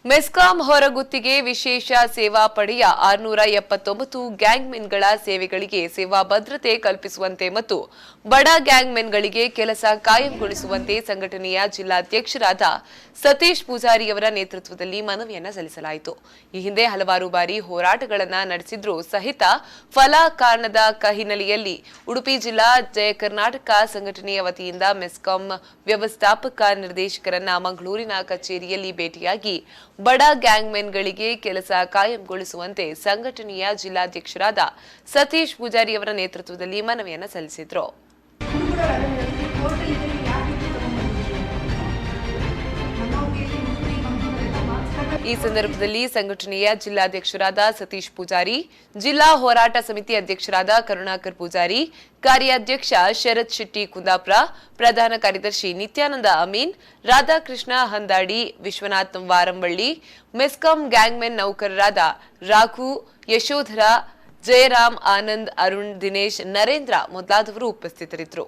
ಮೆಸ್ಕಾಂ ಹೊರಗುತ್ತಿಗೆ ವಿಶೇಷ ಸೇವಾ ಪಡೆಯ 679 ಗ್ಯಾಂಗ್ಮೆನ್ಗಳ ಸೇವೆಗಳಿಗೆ ಸೇವಾ ಭದ್ರತೆ ಕಲ್ಪಿಸುವಂತೆ ಮತ್ತು ಬಡ ಗ್ಯಾಂಗ್ಮೆನ್ಗಳಿಗೆ ಕೆಲಸ ಕಾಯಂಗೊಳಿಸುವಂತೆ ಸಂಘಟನೆಯ ಜಿಲ್ಲಾಧ್ಯಕ್ಷರಾದ ಸತೀಶ್ ಪೂಜಾರಿಯವರ ನೇತೃತ್ವದಲ್ಲಿ ಮನವಿಯನ್ನು ಸಲ್ಲಿಸಲಾಯಿತು. ಈ ಹಿಂದೆ ಹಲವಾರು ಬಾರಿ ಹೋರಾಟಗಳನ್ನು ನಡೆಸಿದ್ರೂ ಸಹಿತ ಫಲ ಕಾರಣದ ಹಿನ್ನೆಲೆಯಲ್ಲಿ ಉಡುಪಿ ಜಿಲ್ಲಾ ಜಯ ಕರ್ನಾಟಕ ಸಂಘಟನೆಯ ವತಿಯಿಂದ ಮೆಸ್ಕಾಂ ವ್ಯವಸ್ಥಾಪಕ ನಿರ್ದೇಶಕರನ್ನ ಮಂಗಳೂರಿನ ಕಚೇರಿಯಲ್ಲಿ ಭೇಟಿಯಾಗಿ ಬಡ ಗ್ಯಾಂಗ್ಮೆನ್ಗಳಿಗೆ ಕೆಲಸ ಕಾಯಂಗೊಳಿಸುವಂತೆ ಸಂಘಟನೆಯ ಜಿಲ್ಲಾಧ್ಯಕ್ಷರಾದ ಸತೀಶ್ ಪೂಜಾರಿಯವರ ನೇತೃತ್ವದಲ್ಲಿ ಮನವಿಯನ್ನು ಸಲ್ಲಿಸಿದರು. ಈ ಸಂದರ್ಭದಲ್ಲಿ ಸಂಘಟನೆಯ ಜಿಲ್ಲಾಧ್ಯಕ್ಷರಾದ ಸತೀಶ್ ಪೂಜಾರಿ, ಜಿಲ್ಲಾ ಹೋರಾಟ ಸಮಿತಿ ಅಧ್ಯಕ್ಷರಾದ ಕರುಣಾಕರ್ ಪೂಜಾರಿ, ಕಾರ್ಯಾಧ್ಯಕ್ಷ ಶರತ್ ಶೆಟ್ಟಿ ಕುಂದಾಪುರ, ಪ್ರಧಾನ ಕಾರ್ಯದರ್ಶಿ ನಿತ್ಯಾನಂದ ಅಮೀನ್, ರಾಧಾಕೃಷ್ಣ ಹಂದಾಡಿ, ವಿಶ್ವನಾಥ್ ವಾರಂಬಳ್ಳಿ, ಮೆಸ್ಕಾಂ ಗ್ಯಾಂಗ್ಮೆನ್ ನೌಕರರಾದ ರಾಘು, ಯಶೋಧರ, ಜಯರಾಮ್, ಆನಂದ್, ಅರುಣ್, ದಿನೇಶ್, ನರೇಂದ್ರ ಮೊದಲಾದವರು ಉಪಸ್ಥಿತರಿದ್ದರು.